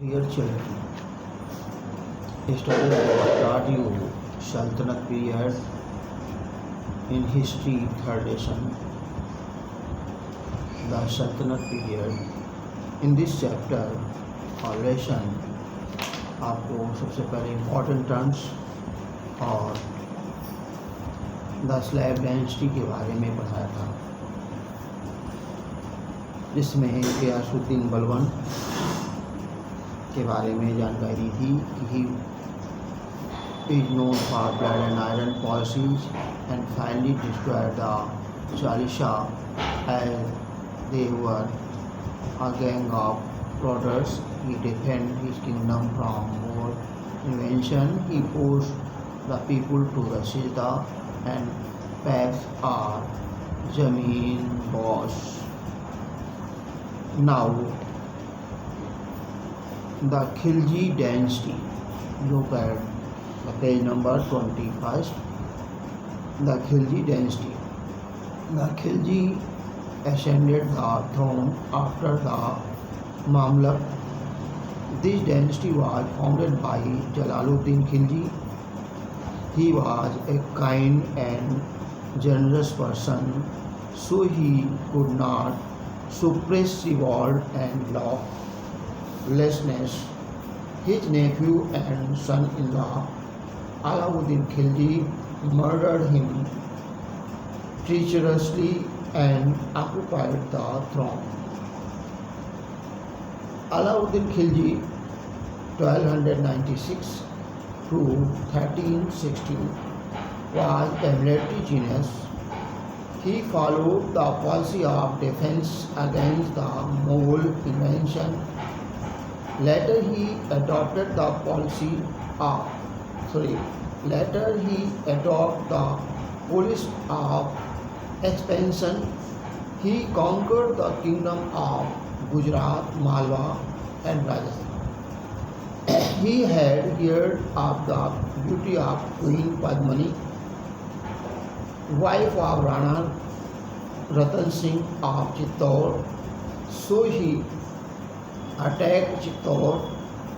Dear children, yesterday I taught you Sultanate period in history third lesson, the Sultanate period. In this chapter or lesson आपको सबसे पहले important terms और the slab dynasty के बारे में पढ़ाया था, जिसमें गियासुद्दीन बलबन के बारे में जानकारी दी थी कि he is known for blood and iron policies and finally destroyed the चालीसा as they were a gang of plotters. He defended his kingdom from more invention. He forced the people to the Sajda and pax or Jameen Bosh. Now, the Khilji dynasty. Look at the page number 21st. The Khilji dynasty. The Khilji ascended the throne after the Mamluk. This dynasty was founded by Jalaluddin Khilji. He was a kind and generous person, so he could not suppress revolt and lawlessness. His nephew and son-in-law Alauddin Khilji murdered him treacherously and occupied the throne. Alauddin Khilji 1296 to 1360 was a military genius. He followed the policy of defense against the Mughal invasion. Later he adopted the policy of expansion. He conquered the kingdom of Gujarat, Malwa and Rajasthan. He had heard of the beauty of Queen Padmini, wife of Rana Ratan Singh of Chittor, so he attacked Chittor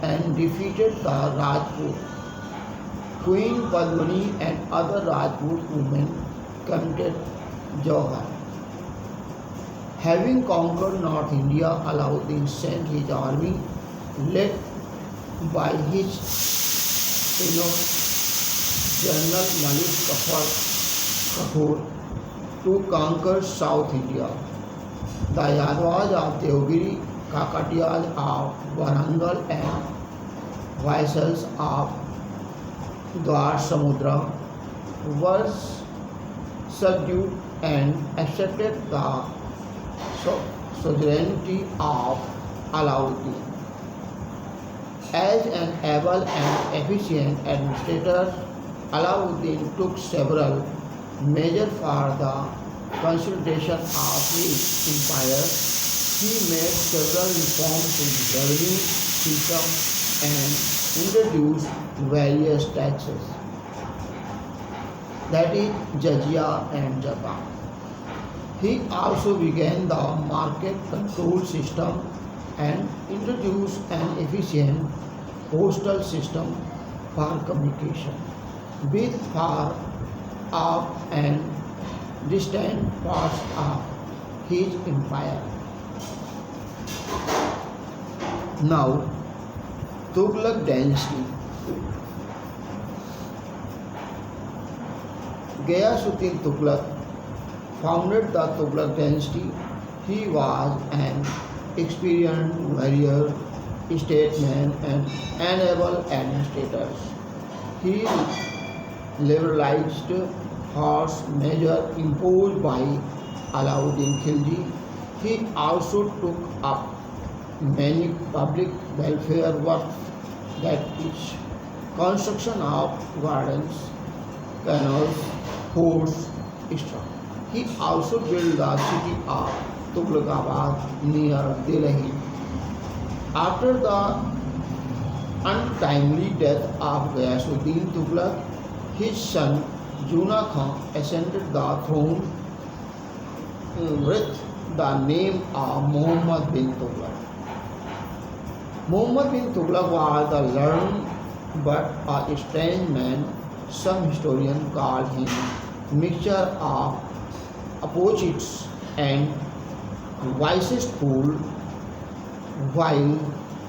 and defeated the Rajput. Queen Padmini and other Rajput women committed Jauhar. Having conquered North India, Alauddin sent his army, led by his General Malik Kafur, to conquer South India. The Yadavas of Devgiri, Kakatiyas of Warangal and Vaisals of Dwar Samudra were subdued and accepted the sovereignty of Alauddin. As an able and efficient administrator, Alauddin took several measures for the consolidation of his empire. He made several reforms in the revenue system and introduced various taxes, that is jizya and zakah. He also began the market control system and introduced an efficient postal system for communication with far off and distant parts of his empire. Now, Tughlaq dynasty. Ghiyasuddin Tughlaq founded the Tughlaq dynasty. He was an experienced warrior, statesman, and an able administrator. He liberalized harsh measures imposed by Alauddin Khilji. He also took up many public welfare work, that is, construction of gardens, canals, forts, etc. He also built the city of Tughlaqabad near Delhi. After the untimely death of Ghiyasuddin Tughlaq, his son Juna Khan ascended the throne with the name of Muhammad bin Tughlaq. Muhammad bin Tughlaq was a learned but a strange man. Some historians call him mixture of opposites and wisest fool, while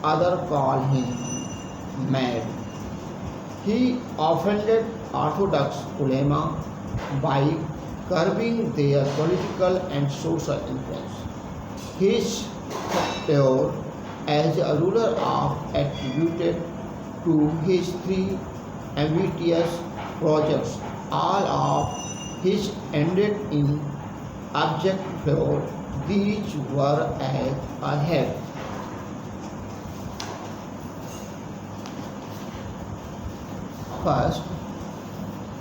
others call him mad. He offended Orthodox ulema by curbing their political and social influence. His power as a ruler of attributed to his three ambitious projects, all of which ended in abject failure. These were as ahead. First,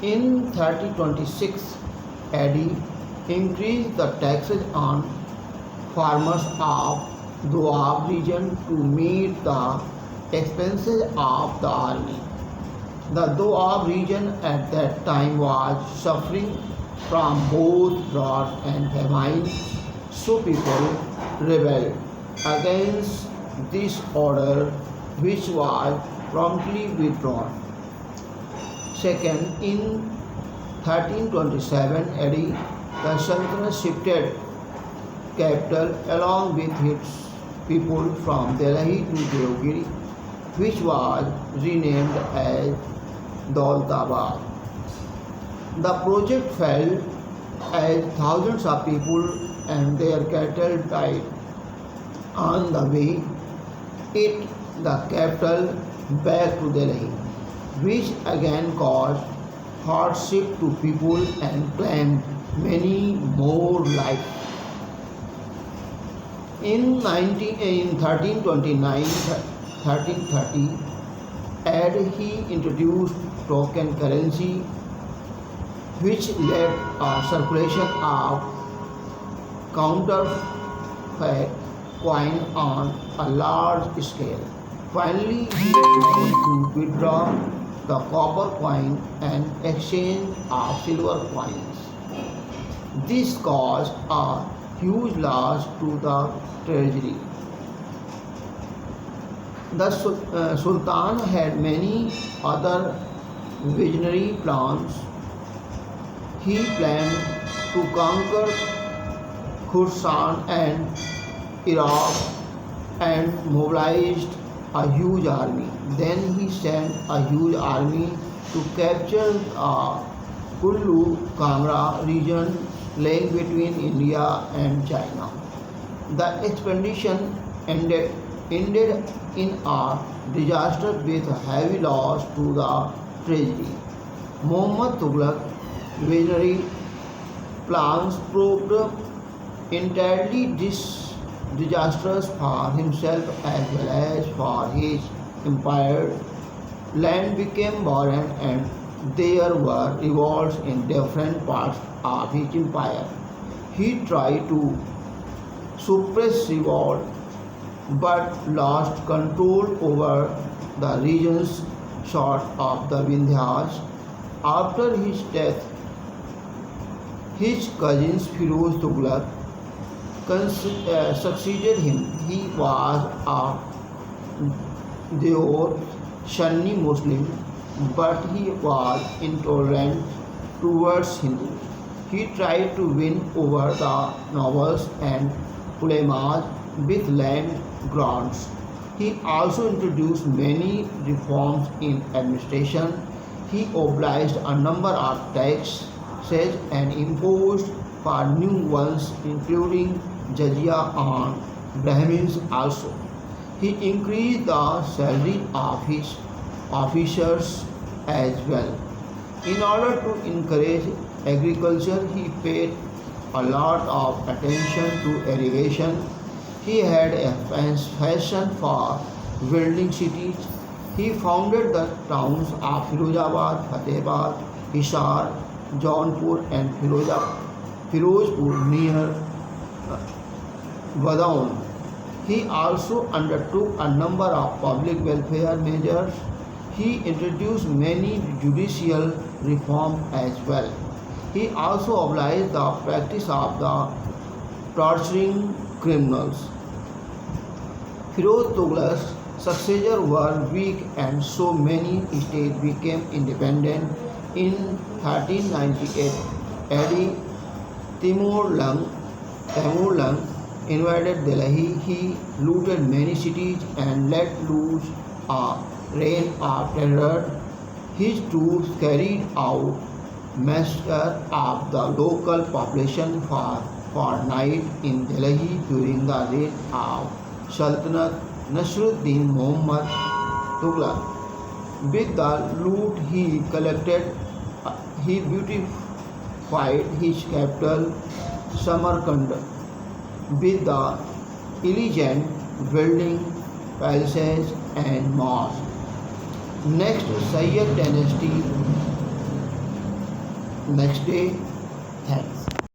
in 3026 AD, increased the taxes on farmers of Doab region to meet the expenses of the army. The Doab region at that time was suffering from both drought and famine, so people rebelled against this order, which was promptly withdrawn. Second, in 1327 AD, the Sultanate shifted capital along with its people from Delhi to Devgiri, which was renamed as Daulatabad. The project failed as thousands of people and their cattle died on the way it the capital back to Delhi, which again caused hardship to people and claimed many more lives. In 1329 1330, he introduced token currency, which led a circulation of counterfeit coin on a large scale. Finally, he managed to withdraw the copper coin and exchange of silver coins. This caused a huge loss to the treasury. The Sultan had many other visionary plans. He planned to conquer Khorasan and Iraq and mobilized a huge army. Then he sent a huge army to capture the Kullu Kangra region lying between India and China. The expedition ended in a disaster with heavy loss to the treasury. Muhammad Tughlaq visionary plans proved entirely disastrous for himself as well as for his empire. Land became barren and there were revolts in different parts of his empire. He tried to suppress revolt but lost control over the regions short of the Vindhyas. After his death, his cousin Firoz Tughlaq succeeded him. He was a devout Sunni Muslim, but he was intolerant towards Hindus. He tried to win over the nobles and ulemas with land grants. He also introduced many reforms in administration. He obliged a number of taxes and imposed for new ones, including jizya on Brahmins also. He increased the salary of his officers as well. In order to encourage agriculture, he paid a lot of attention to irrigation. He had a passion for building cities. He founded the towns of Firozabad, Fatehbad, Hisar, Jaunpur and Firozpur near Badaun. He also undertook a number of public welfare measures. He introduced many judicial reforms as well. He also obliged the practice of the torturing criminals. Firoz Tughlaq successors were weak and so many states became independent. In 1398 AD, Timur Lenk invaded Delhi. He looted many cities and let loose a reign of terror. His troops carried out massacre of the local population for night in Delhi during the reign of Sultanate Nasruddin Muhammad Tughlaq. With the loot he collected, he beautified his capital Samarkand with the elegant building, palaces and mosques. Next, Sayyid dynasty. Next day, thanks.